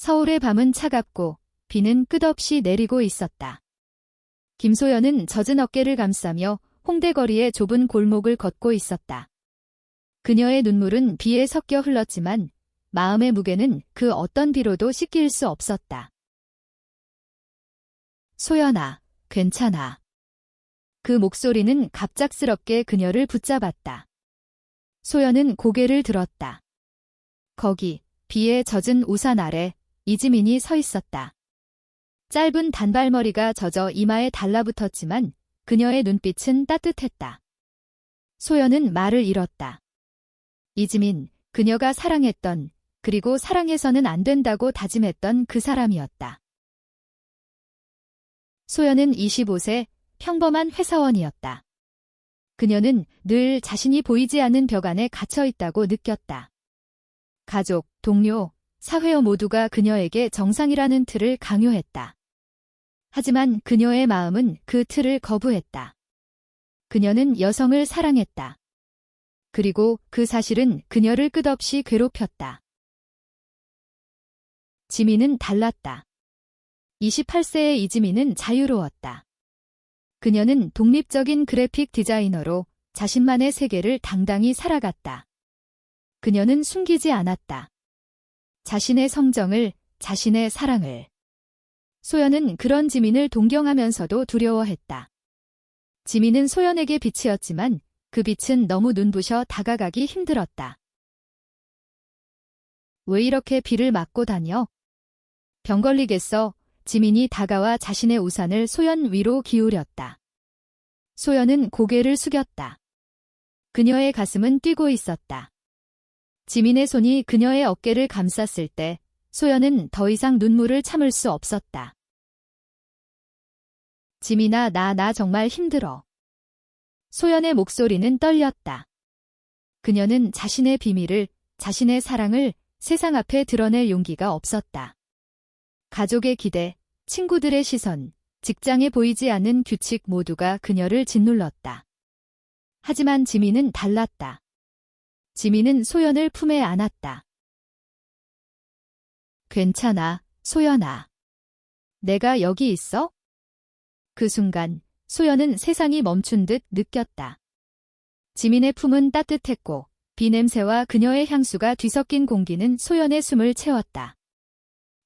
서울의 밤은 차갑고 비는 끝없이 내리고 있었다. 김소연은 젖은 어깨를 감싸며 홍대 거리의 좁은 골목을 걷고 있었다. 그녀의 눈물은 비에 섞여 흘렀지만 마음의 무게는 그 어떤 비로도 씻길 수 없었다. 소연아, 괜찮아. 그 목소리는 갑작스럽게 그녀를 붙잡았다. 소연은 고개를 들었다. 거기 비에 젖은 우산 아래 이지민이 서 있었다. 짧은 단발머리가 젖어 이마에 달라붙었지만 그녀의 눈빛은 따뜻했다. 소연은 말을 잃었다. 이지민, 그녀가 사랑했던, 그리고 사랑해서는 안 된다고 다짐했던 그 사람이었다. 소연은 25세 평범한 회사원이었다. 그녀는 늘 자신이 보이지 않는 벽 안에 갇혀 있다고 느꼈다. 가족, 동료, 사회여 모두가 그녀에게 정상이라는 틀을 강요했다. 하지만 그녀의 마음은 그 틀을 거부했다. 그녀는 여성을 사랑했다. 그리고 그 사실은 그녀를 끝없이 괴롭혔다. 지민은 달랐다. 28세의 이지민은 자유로웠다. 그녀는 독립적인 그래픽 디자이너로 자신만의 세계를 당당히 살아갔다. 그녀는 숨기지 않았다. 자신의 성정을, 자신의 사랑을. 소연은 그런 지민을 동경하면서도 두려워했다. 지민은 소연에게 빛이었지만 그 빛은 너무 눈부셔 다가가기 힘들었다. 왜 이렇게 비를 맞고 다녀? 병 걸리겠어. 지민이 다가와 자신의 우산을 소연 위로 기울였다. 소연은 고개를 숙였다. 그녀의 가슴은 뛰고 있었다. 지민의 손이 그녀의 어깨를 감쌌을 때 소연은 더 이상 눈물을 참을 수 없었다. 지민아, 나 정말 힘들어. 소연의 목소리는 떨렸다. 그녀는 자신의 비밀을, 자신의 사랑을 세상 앞에 드러낼 용기가 없었다. 가족의 기대, 친구들의 시선, 직장에 보이지 않는 규칙 모두가 그녀를 짓눌렀다. 하지만 지민은 달랐다. 지민은 소연을 품에 안았다. 괜찮아, 소연아. 내가 여기 있어? 그 순간 소연은 세상이 멈춘 듯 느꼈다. 지민의 품은 따뜻했고 비 냄새와 그녀의 향수가 뒤섞인 공기는 소연의 숨을 채웠다.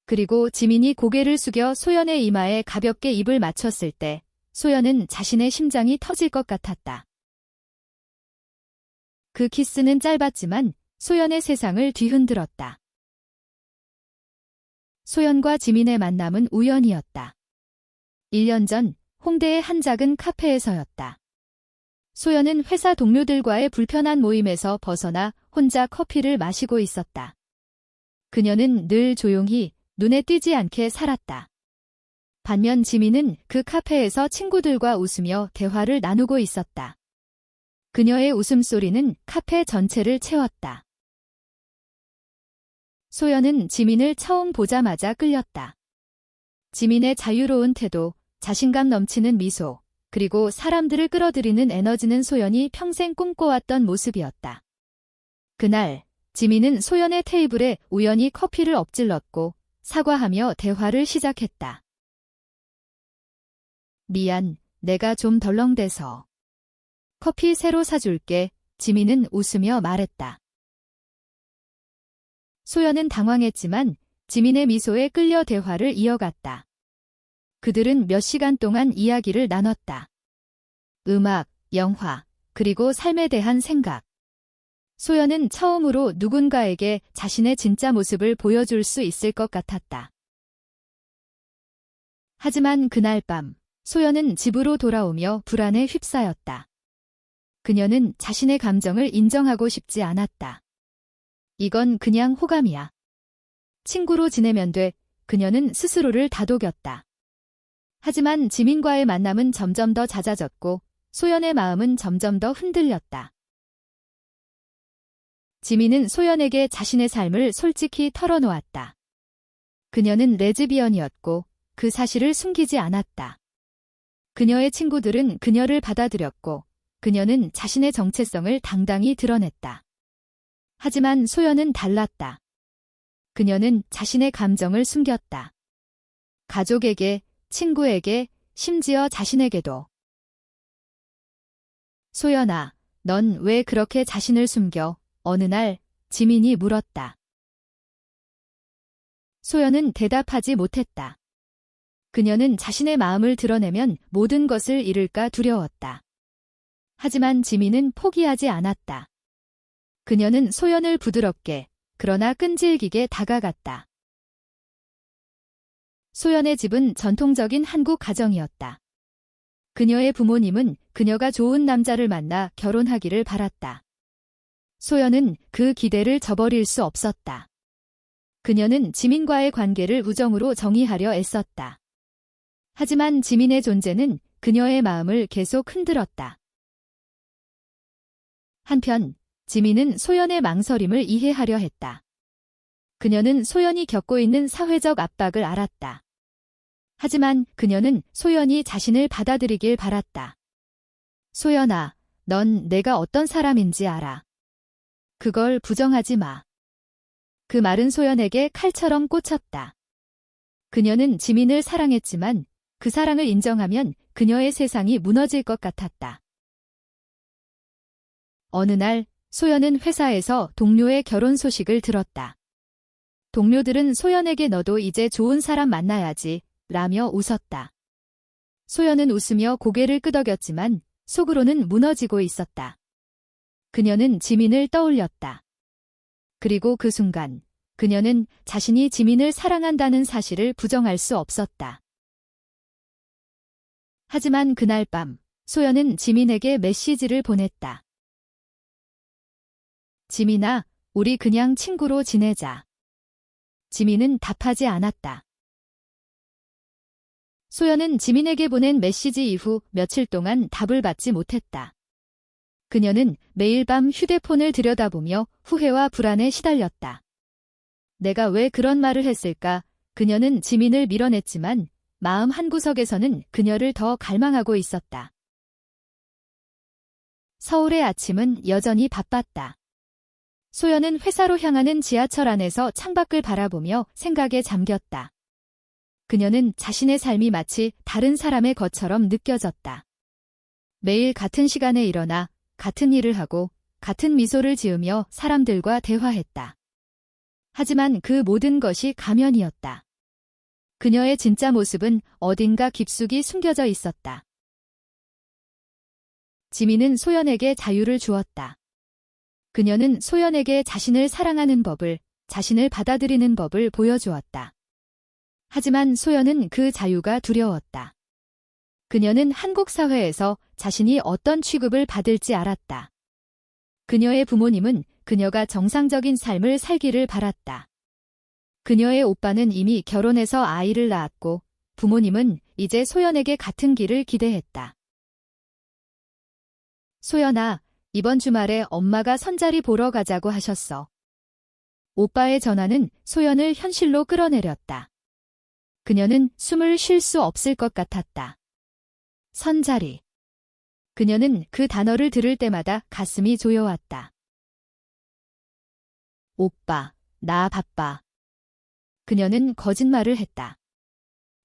그리고 지민이 고개를 숙여 소연의 이마에 가볍게 입을 맞췄을 때 소연은 자신의 심장이 터질 것 같았다. 그 키스는 짧았지만 소연의 세상을 뒤흔들었다. 소연과 지민의 만남은 우연이었다. 1년 전 홍대의 한 작은 카페에서였다. 소연은 회사 동료들과의 불편한 모임에서 벗어나 혼자 커피를 마시고 있었다. 그녀는 늘 조용히 눈에 띄지 않게 살았다. 반면 지민은 그 카페에서 친구들과 웃으며 대화를 나누고 있었다. 그녀의 웃음소리는 카페 전체를 채웠다. 소연은 지민을 처음 보자마자 끌렸다. 지민의 자유로운 태도, 자신감 넘치는 미소, 그리고 사람들을 끌어들이는 에너지는 소연이 평생 꿈꿔왔던 모습이었다. 그날, 지민은 소연의 테이블에 우연히 커피를 엎질렀고 사과하며 대화를 시작했다. 미안, 내가 좀 덜렁대서. 커피 새로 사줄게. 지민은 웃으며 말했다. 소연은 당황했지만 지민의 미소에 끌려 대화를 이어갔다. 그들은 몇 시간 동안 이야기를 나눴다. 음악, 영화, 그리고 삶에 대한 생각. 소연은 처음으로 누군가에게 자신의 진짜 모습을 보여줄 수 있을 것 같았다. 하지만 그날 밤, 소연은 집으로 돌아오며 불안에 휩싸였다. 그녀는 자신의 감정을 인정하고 싶지 않았다. 이건 그냥 호감이야. 친구로 지내면 돼. 그녀는 스스로를 다독였다. 하지만 지민과의 만남은 점점 더 잦아졌고 소연의 마음은 점점 더 흔들렸다. 지민은 소연에게 자신의 삶을 솔직히 털어놓았다. 그녀는 레즈비언이었고 그 사실을 숨기지 않았다. 그녀의 친구들은 그녀를 받아들였고 그녀는 자신의 정체성을 당당히 드러냈다. 하지만 소연은 달랐다. 그녀는 자신의 감정을 숨겼다. 가족에게, 친구에게, 심지어 자신에게도. 소연아, 넌 왜 그렇게 자신을 숨겨? 어느 날 지민이 물었다. 소연은 대답하지 못했다. 그녀는 자신의 마음을 드러내면 모든 것을 잃을까 두려웠다. 하지만 지민은 포기하지 않았다. 그녀는 소연을 부드럽게, 그러나 끈질기게 다가갔다. 소연의 집은 전통적인 한국 가정이었다. 그녀의 부모님은 그녀가 좋은 남자를 만나 결혼하기를 바랐다. 소연은 그 기대를 저버릴 수 없었다. 그녀는 지민과의 관계를 우정으로 정의하려 애썼다. 하지만 지민의 존재는 그녀의 마음을 계속 흔들었다. 한편 지민은 소연의 망설임을 이해하려 했다. 그녀는 소연이 겪고 있는 사회적 압박을 알았다. 하지만 그녀는 소연이 자신을 받아들이길 바랐다. 소연아, 넌 내가 어떤 사람인지 알아. 그걸 부정하지 마. 그 말은 소연에게 칼처럼 꽂혔다. 그녀는 지민을 사랑했지만 그 사랑을 인정하면 그녀의 세상이 무너질 것 같았다. 어느 날 소연은 회사에서 동료의 결혼 소식을 들었다. 동료들은 소연에게 너도 이제 좋은 사람 만나야지 라며 웃었다. 소연은 웃으며 고개를 끄덕였지만 속으로는 무너지고 있었다. 그녀는 지민을 떠올렸다. 그리고 그 순간 그녀는 자신이 지민을 사랑한다는 사실을 부정할 수 없었다. 하지만 그날 밤 소연은 지민에게 메시지를 보냈다. 지민아, 우리 그냥 친구로 지내자. 지민은 답하지 않았다. 소연은 지민에게 보낸 메시지 이후 며칠 동안 답을 받지 못했다. 그녀는 매일 밤 휴대폰을 들여다보며 후회와 불안에 시달렸다. 내가 왜 그런 말을 했을까? 그녀는 지민을 밀어냈지만 마음 한구석에서는 그녀를 더 갈망하고 있었다. 서울의 아침은 여전히 바빴다. 소연은 회사로 향하는 지하철 안에서 창밖을 바라보며 생각에 잠겼다. 그녀는 자신의 삶이 마치 다른 사람의 것처럼 느껴졌다. 매일 같은 시간에 일어나 같은 일을 하고 같은 미소를 지으며 사람들과 대화했다. 하지만 그 모든 것이 가면이었다. 그녀의 진짜 모습은 어딘가 깊숙이 숨겨져 있었다. 지민은 소연에게 자유를 주었다. 그녀는 소연에게 자신을 사랑하는 법을, 자신을 받아들이는 법을 보여주었다. 하지만 소연은 그 자유가 두려웠다. 그녀는 한국 사회에서 자신이 어떤 취급을 받을지 알았다. 그녀의 부모님은 그녀가 정상적인 삶을 살기를 바랐다. 그녀의 오빠는 이미 결혼해서 아이를 낳았고 부모님은 이제 소연에게 같은 길을 기대했다. 소연아, 이번 주말에 엄마가 선자리 보러 가자고 하셨어. 오빠의 전화는 소연을 현실로 끌어내렸다. 그녀는 숨을 쉴 수 없을 것 같았다. 선자리. 그녀는 그 단어를 들을 때마다 가슴이 조여왔다. 오빠, 나 바빠. 그녀는 거짓말을 했다.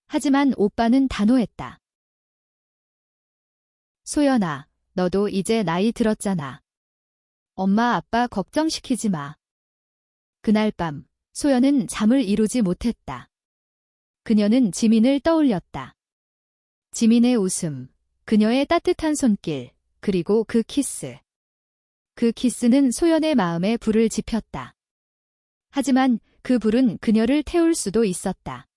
하지만 오빠는 단호했다. 소연아, 너도 이제 나이 들었잖아. 엄마 아빠 걱정시키지 마. 그날 밤 소연은 잠을 이루지 못했다. 그녀는 지민을 떠올렸다. 지민의 웃음, 그녀의 따뜻한 손길, 그리고 그 키스. 그 키스는 소연의 마음에 불을 지폈다. 하지만 그 불은 그녀를 태울 수도 있었다.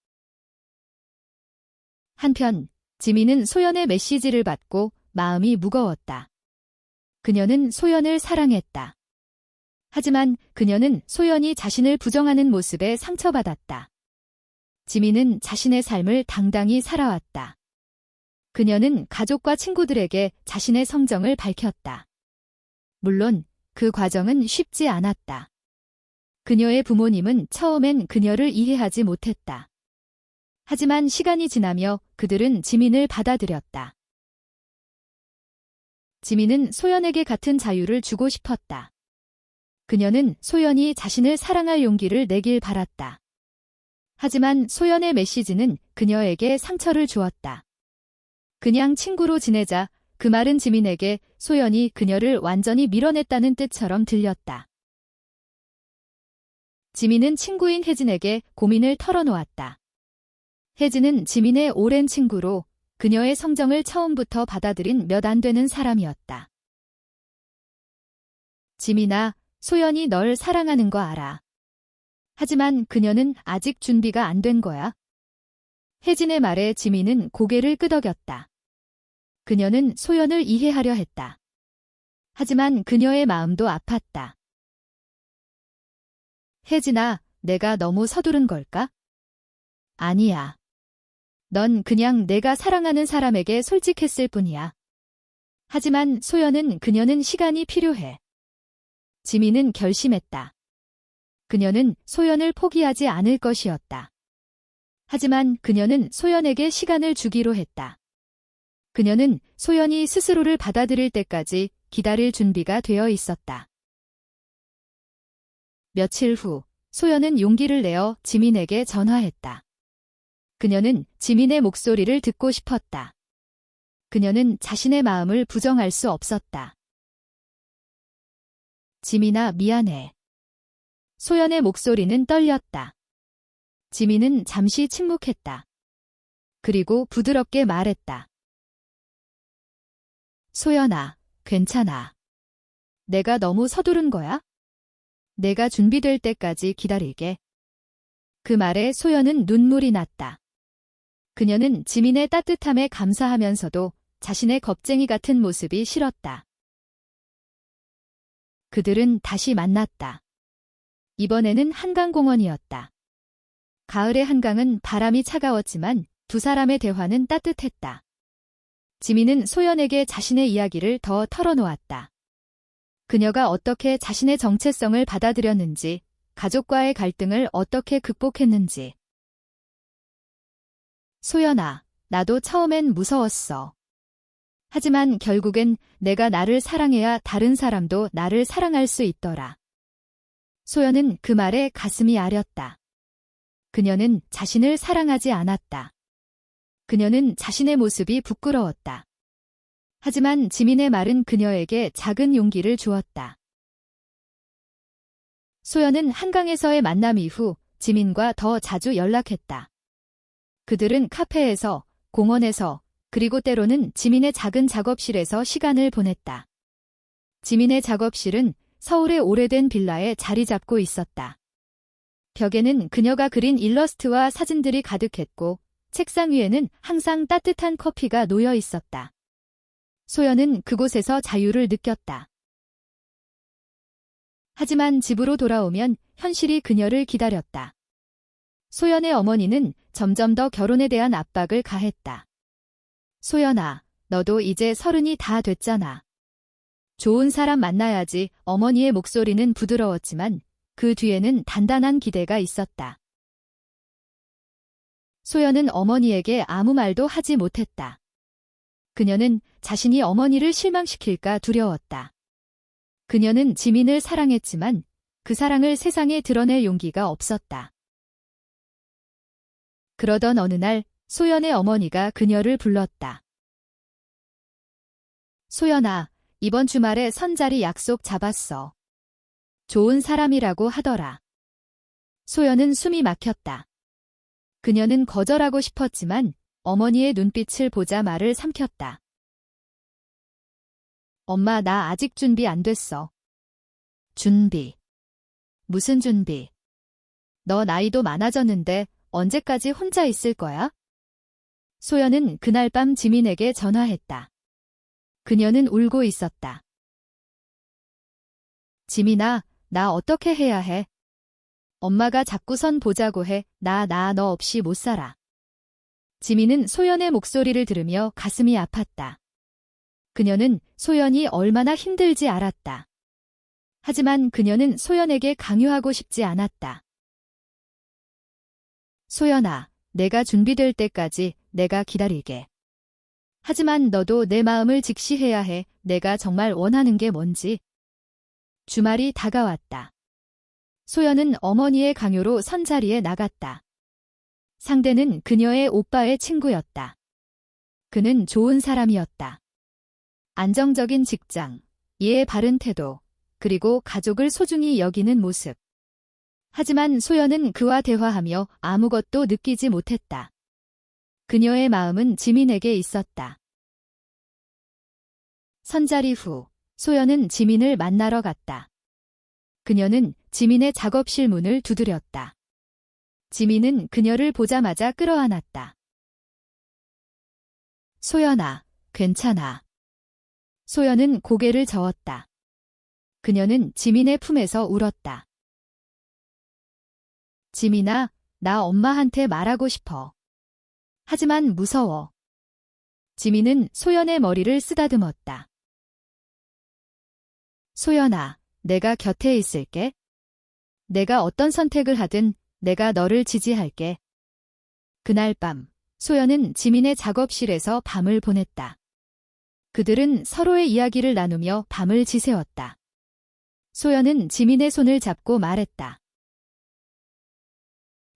한편 지민은 소연의 메시지를 받고 마음이 무거웠다. 그녀는 소연을 사랑했다. 하지만 그녀는 소연이 자신을 부정하는 모습에 상처받았다. 지민은 자신의 삶을 당당히 살아왔다. 그녀는 가족과 친구들에게 자신의 성정을 밝혔다. 물론 그 과정은 쉽지 않았다. 그녀의 부모님은 처음엔 그녀를 이해하지 못했다. 하지만 시간이 지나며 그들은 지민을 받아들였다. 지민은 소연에게 같은 자유를 주고 싶었다. 그녀는 소연이 자신을 사랑할 용기를 내길 바랐다. 하지만 소연의 메시지는 그녀에게 상처를 주었다. 그냥 친구로 지내자. 그 말은 지민에게 소연이 그녀를 완전히 밀어냈다는 뜻처럼 들렸다. 지민은 친구인 혜진에게 고민을 털어놓았다. 혜진은 지민의 오랜 친구로 그녀의 성정을 처음부터 받아들인 몇 안 되는 사람이었다. 지민아, 소연이 널 사랑하는 거 알아. 하지만 그녀는 아직 준비가 안 된 거야. 혜진의 말에 지민은 고개를 끄덕였다. 그녀는 소연을 이해하려 했다. 하지만 그녀의 마음도 아팠다. 혜진아, 내가 너무 서두른 걸까? 아니야. 넌 그냥 내가 사랑하는 사람에게 솔직했을 뿐이야. 하지만 소연은 그녀는 시간이 필요해. 지민은 결심했다. 그녀는 소연을 포기하지 않을 것이었다. 하지만 그녀는 소연에게 시간을 주기로 했다. 그녀는 소연이 스스로를 받아들일 때까지 기다릴 준비가 되어 있었다. 며칠 후, 소연은 용기를 내어 지민에게 전화했다. 그녀는 지민의 목소리를 듣고 싶었다. 그녀는 자신의 마음을 부정할 수 없었다. 지민아, 미안해. 소연의 목소리는 떨렸다. 지민은 잠시 침묵했다. 그리고 부드럽게 말했다. 소연아, 괜찮아. 내가 너무 서두른 거야? 내가 준비될 때까지 기다릴게. 그 말에 소연은 눈물이 났다. 그녀는 지민의 따뜻함에 감사하면서도 자신의 겁쟁이 같은 모습이 싫었다. 그들은 다시 만났다. 이번에는 한강공원이었다. 가을의 한강은 바람이 차가웠지만 두 사람의 대화는 따뜻했다. 지민은 소연에게 자신의 이야기를 더 털어놓았다. 그녀가 어떻게 자신의 정체성을 받아들였는지, 가족과의 갈등을 어떻게 극복했는지. 소연아, 나도 처음엔 무서웠어. 하지만 결국엔 내가 나를 사랑해야 다른 사람도 나를 사랑할 수 있더라. 소연은 그 말에 가슴이 아렸다. 그녀는 자신을 사랑하지 않았다. 그녀는 자신의 모습이 부끄러웠다. 하지만 지민의 말은 그녀에게 작은 용기를 주었다. 소연은 한강에서의 만남 이후 지민과 더 자주 연락했다. 그들은 카페에서, 공원에서, 그리고 때로는 지민의 작은 작업실에서 시간을 보냈다. 지민의 작업실은 서울의 오래된 빌라에 자리 잡고 있었다. 벽에는 그녀가 그린 일러스트와 사진들이 가득했고 책상 위에는 항상 따뜻한 커피가 놓여 있었다. 소연은 그곳에서 자유를 느꼈다. 하지만 집으로 돌아오면 현실이 그녀를 기다렸다. 소연의 어머니는 점점 더 결혼에 대한 압박을 가했다. 소연아, 너도 이제 30이 다 됐잖아. 좋은 사람 만나야지. 어머니의 목소리는 부드러웠지만 그 뒤에는 단단한 기대가 있었다. 소연은 어머니에게 아무 말도 하지 못했다. 그녀는 자신이 어머니를 실망시킬까 두려웠다. 그녀는 지민을 사랑했지만 그 사랑을 세상에 드러낼 용기가 없었다. 그러던 어느 날 소연의 어머니가 그녀를 불렀다. 소연아, 이번 주말에 선자리 약속 잡았어. 좋은 사람이라고 하더라. 소연은 숨이 막혔다. 그녀는 거절하고 싶었지만 어머니의 눈빛을 보자 말을 삼켰다. 엄마, 나 아직 준비 안 됐어. 준비? 무슨 준비? 너 나이도 많아졌는데 언제까지 혼자 있을 거야? 소연은 그날 밤 지민에게 전화했다. 그녀는 울고 있었다. 지민아, 나 어떻게 해야 해? 엄마가 자꾸 선 보자고 해. 나 너 없이 못 살아. 지민은 소연의 목소리를 들으며 가슴이 아팠다. 그녀는 소연이 얼마나 힘들지 알았다. 하지만 그녀는 소연에게 강요하고 싶지 않았다. 소연아, 내가 준비될 때까지 내가 기다릴게. 하지만 너도 내 마음을 직시해야 해. 내가 정말 원하는 게 뭔지. 주말이 다가왔다. 소연은 어머니의 강요로 선자리에 나갔다. 상대는 그녀의 오빠의 친구였다. 그는 좋은 사람이었다. 안정적인 직장, 예의 바른 태도, 그리고 가족을 소중히 여기는 모습. 하지만 소연은 그와 대화하며 아무것도 느끼지 못했다. 그녀의 마음은 지민에게 있었다. 선자리 후, 소연은 지민을 만나러 갔다. 그녀는 지민의 작업실 문을 두드렸다. 지민은 그녀를 보자마자 끌어안았다. 소연아, 괜찮아. 소연은 고개를 저었다. 그녀는 지민의 품에서 울었다. 지민아, 나 엄마한테 말하고 싶어. 하지만 무서워. 지민은 소연의 머리를 쓰다듬었다. 소연아, 내가 곁에 있을게. 내가 어떤 선택을 하든 내가 너를 지지할게. 그날 밤, 소연은 지민의 작업실에서 밤을 보냈다. 그들은 서로의 이야기를 나누며 밤을 지새웠다. 소연은 지민의 손을 잡고 말했다.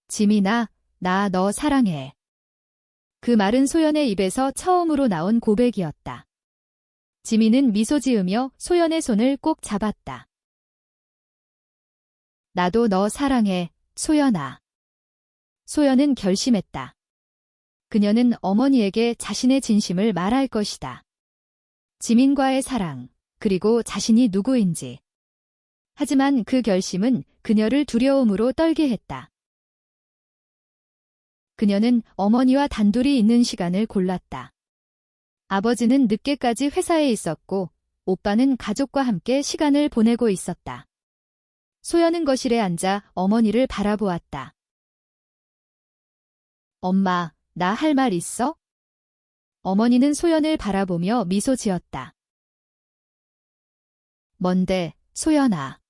지민아, 나 너 사랑해. 그 말은 소연의 입에서 처음으로 나온 고백이었다. 지민은 미소 지으며 소연의 손을 꼭 잡았다. 나도 너 사랑해, 소연아. 소연은 결심했다. 그녀는 어머니에게 자신의 진심을 말할 것이다. 지민과의 사랑, 그리고 자신이 누구인지. 하지만 그 결심은 그녀를 두려움으로 떨게 했다. 그녀는 어머니와 단둘이 있는 시간을 골랐다. 아버지는 늦게까지 회사에 있었고, 오빠는 가족과 함께 시간을 보내고 있었다. 소연은 거실에 앉아 어머니를 바라보았다. 엄마, 나 할 말 있어? 어머니는 소연을 바라보며 미소 지었다. 뭔데, 소연아?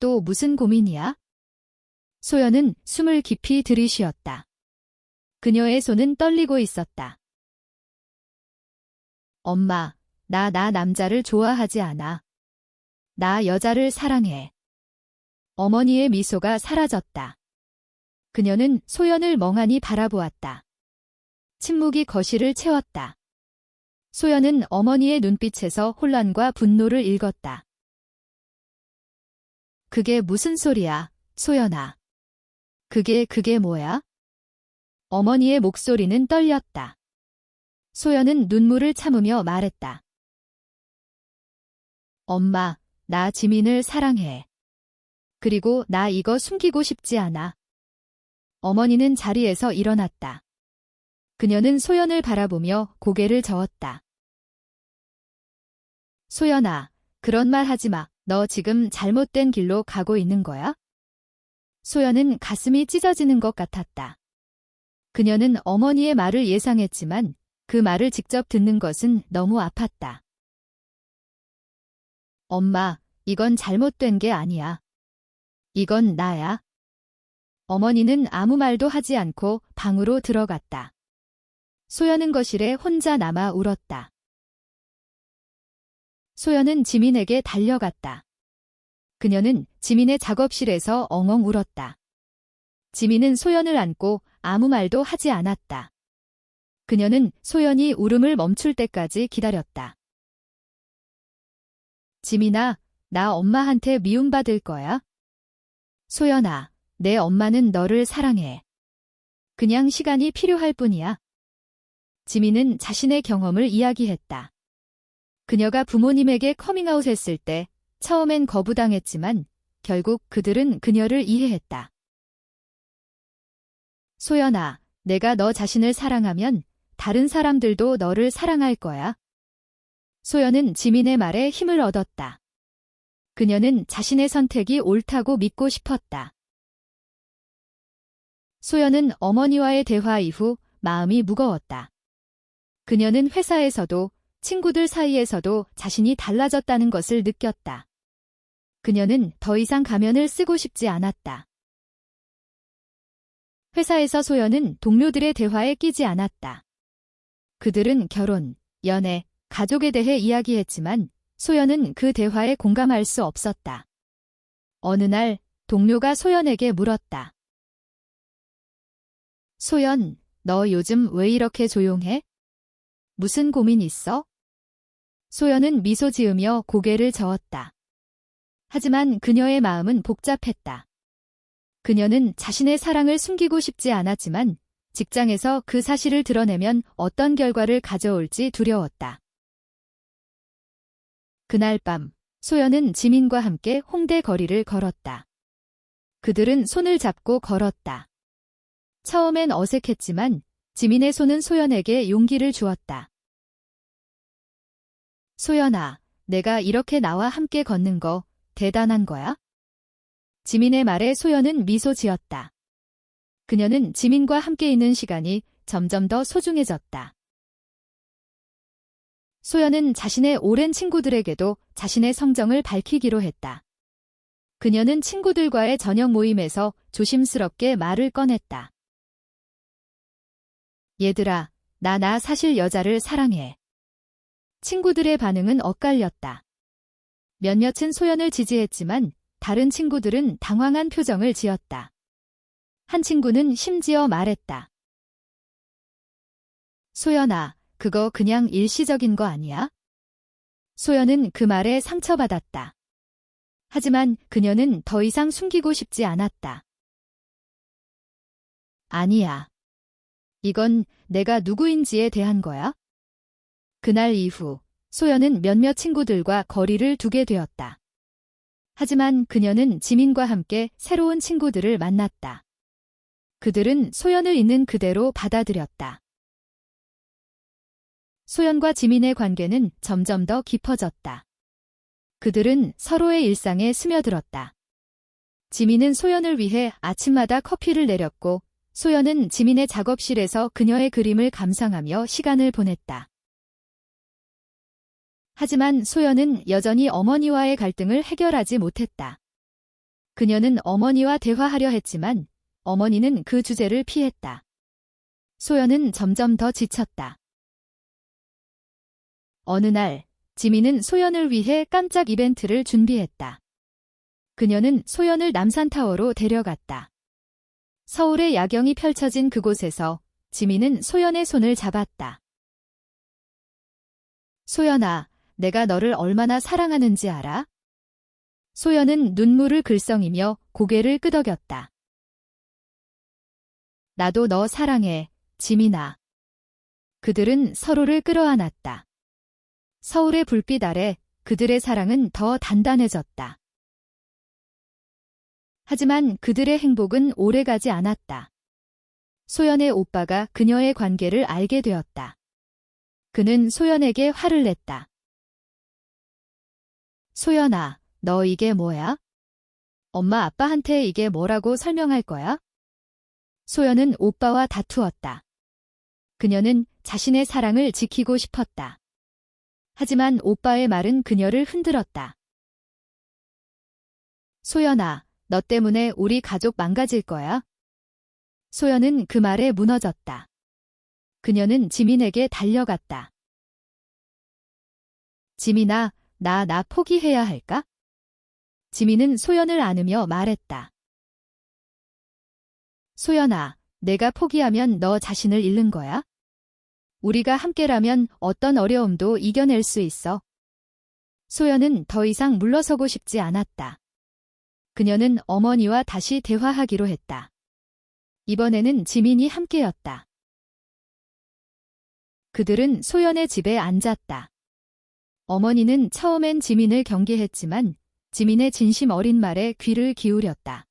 또 무슨 고민이야? 소연은 숨을 깊이 들이쉬었다. 그녀의 손은 떨리고 있었다. 엄마, 나 남자를 좋아하지 않아. 나 여자를 사랑해. 어머니의 미소가 사라졌다. 그녀는 소연을 멍하니 바라보았다. 침묵이 거실을 채웠다. 소연은 어머니의 눈빛에서 혼란과 분노를 읽었다. 그게 무슨 소리야, 소연아? 그게 뭐야? 어머니의 목소리는 떨렸다. 소연은 눈물을 참으며 말했다. 엄마, 나 지민을 사랑해. 그리고 나 이거 숨기고 싶지 않아. 어머니는 자리에서 일어났다. 그녀는 소연을 바라보며 고개를 저었다. 소연아, 그런 말 하지 마. 너 지금 잘못된 길로 가고 있는 거야? 소연은 가슴이 찢어지는 것 같았다. 그녀는 어머니의 말을 예상했지만 그 말을 직접 듣는 것은 너무 아팠다. 엄마, 이건 잘못된 게 아니야. 이건 나야. 어머니는 아무 말도 하지 않고 방으로 들어갔다. 소연은 거실에 혼자 남아 울었다. 소연은 지민에게 달려갔다. 그녀는 지민의 작업실에서 엉엉 울었다. 지민은 소연을 안고 아무 말도 하지 않았다. 그녀는 소연이 울음을 멈출 때까지 기다렸다. 지민아, 나 엄마한테 미움받을 거야? 소연아, 내 엄마는 너를 사랑해. 그냥 시간이 필요할 뿐이야. 지민은 자신의 경험을 이야기했다. 그녀가 부모님에게 커밍아웃 했을 때 처음엔 거부당했지만 결국 그들은 그녀를 이해했다. 소연아, 내가 너 자신을 사랑하면 다른 사람들도 너를 사랑할 거야. 소연은 지민의 말에 힘을 얻었다. 그녀는 자신의 선택이 옳다고 믿고 싶었다. 소연은 어머니와의 대화 이후 마음이 무거웠다. 그녀는 회사에서도 친구들 사이에서도 자신이 달라졌다는 것을 느꼈다. 그녀는 더 이상 가면을 쓰고 싶지 않았다. 회사에서 소연은 동료들의 대화에 끼지 않았다. 그들은 결혼, 연애, 가족에 대해 이야기했지만 소연은 그 대화에 공감할 수 없었다. 어느 날 동료가 소연에게 물었다. 소연, 너 요즘 왜 이렇게 조용해? 무슨 고민 있어? 소연은 미소 지으며 고개를 저었다. 하지만 그녀의 마음은 복잡했다. 그녀는 자신의 사랑을 숨기고 싶지 않았지만 직장에서 그 사실을 드러내면 어떤 결과를 가져올지 두려웠다. 그날 밤, 소연은 지민과 함께 홍대 거리를 걸었다. 그들은 손을 잡고 걸었다. 처음엔 어색했지만 지민의 손은 소연에게 용기를 주었다. 소연아, 내가 이렇게 나와 함께 걷는 거 대단한 거야? 지민의 말에 소연은 미소 지었다. 그녀는 지민과 함께 있는 시간이 점점 더 소중해졌다. 소연은 자신의 오랜 친구들에게도 자신의 성정을 밝히기로 했다. 그녀는 친구들과의 저녁 모임에서 조심스럽게 말을 꺼냈다. 얘들아, 나 사실 여자를 사랑해. 친구들의 반응은 엇갈렸다. 몇몇은 소연을 지지했지만 다른 친구들은 당황한 표정을 지었다. 한 친구는 심지어 말했다. 소연아, 그거 그냥 일시적인 거 아니야? 소연은 그 말에 상처받았다. 하지만 그녀는 더 이상 숨기고 싶지 않았다. 아니야. 이건 내가 누구인지에 대한 거야? 그날 이후 소연은 몇몇 친구들과 거리를 두게 되었다. 하지만 그녀는 지민과 함께 새로운 친구들을 만났다. 그들은 소연을 있는 그대로 받아들였다. 소연과 지민의 관계는 점점 더 깊어졌다. 그들은 서로의 일상에 스며들었다. 지민은 소연을 위해 아침마다 커피를 내렸고 소연은 지민의 작업실에서 그녀의 그림을 감상하며 시간을 보냈다. 하지만 소연은 여전히 어머니와의 갈등을 해결하지 못했다. 그녀는 어머니와 대화하려 했지만 어머니는 그 주제를 피했다. 소연은 점점 더 지쳤다. 어느 날 지민은 소연을 위해 깜짝 이벤트를 준비했다. 그녀는 소연을 남산타워로 데려갔다. 서울의 야경이 펼쳐진 그곳에서 지민은 소연의 손을 잡았다. 소연아, 내가 너를 얼마나 사랑하는지 알아? 소연은 눈물을 글썽이며 고개를 끄덕였다. 나도 너 사랑해, 지민아. 그들은 서로를 끌어안았다. 서울의 불빛 아래 그들의 사랑은 더 단단해졌다. 하지만 그들의 행복은 오래가지 않았다. 소연의 오빠가 그녀의 관계를 알게 되었다. 그는 소연에게 화를 냈다. 소연아, 너 이게 뭐야? 엄마 아빠한테 이게 뭐라고 설명할 거야? 소연은 오빠와 다투었다. 그녀는 자신의 사랑을 지키고 싶었다. 하지만 오빠의 말은 그녀를 흔들었다. 소연아, 너 때문에 우리 가족 망가질 거야. 소연은 그 말에 무너졌다. 그녀는 지민에게 달려갔다. 지민아, 나 포기해야 할까? 지민은 소연을 안으며 말했다. 소연아, 내가 포기하면 너 자신을 잃는 거야? 우리가 함께라면 어떤 어려움도 이겨낼 수 있어. 소연은 더 이상 물러서고 싶지 않았다. 그녀는 어머니와 다시 대화하기로 했다. 이번에는 지민이 함께였다. 그들은 소연의 집에 앉았다. 어머니는 처음엔 지민을 경계했지만 지민의 진심 어린 말에 귀를 기울였다.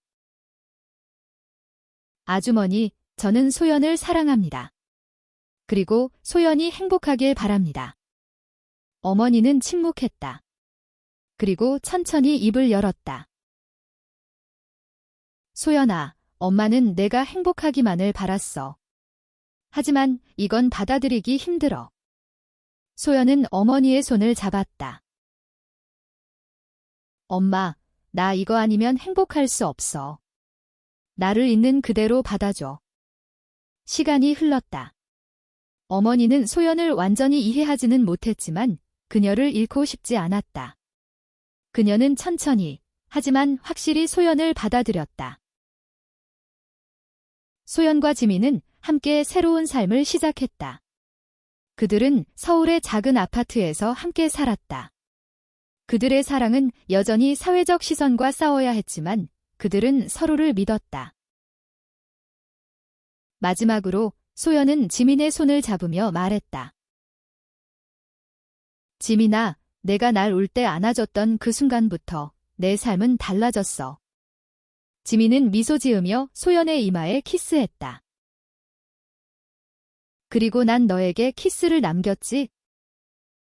아주머니, 저는 소연을 사랑합니다. 그리고 소연이 행복하길 바랍니다. 어머니는 침묵했다. 그리고 천천히 입을 열었다. 소연아, 엄마는 내가 행복하기만을 바랐어. 하지만 이건 받아들이기 힘들어. 소연은 어머니의 손을 잡았다. 엄마, 나 이거 아니면 행복할 수 없어. 나를 있는 그대로 받아줘. 시간이 흘렀다. 어머니는 소연을 완전히 이해하지는 못했지만 그녀를 잃고 싶지 않았다. 그녀는 천천히, 하지만 확실히 소연을 받아들였다. 소연과 지민은 함께 새로운 삶을 시작했다. 그들은 서울의 작은 아파트에서 함께 살았다. 그들의 사랑은 여전히 사회적 시선과 싸워야 했지만 그들은 서로를 믿었다. 마지막으로 소연은 지민의 손을 잡으며 말했다. 지민아, 내가 날 울 때 안아줬던 그 순간부터 내 삶은 달라졌어. 지민은 미소 지으며 소연의 이마에 키스했다. 그리고 난 너에게 키스를 남겼지.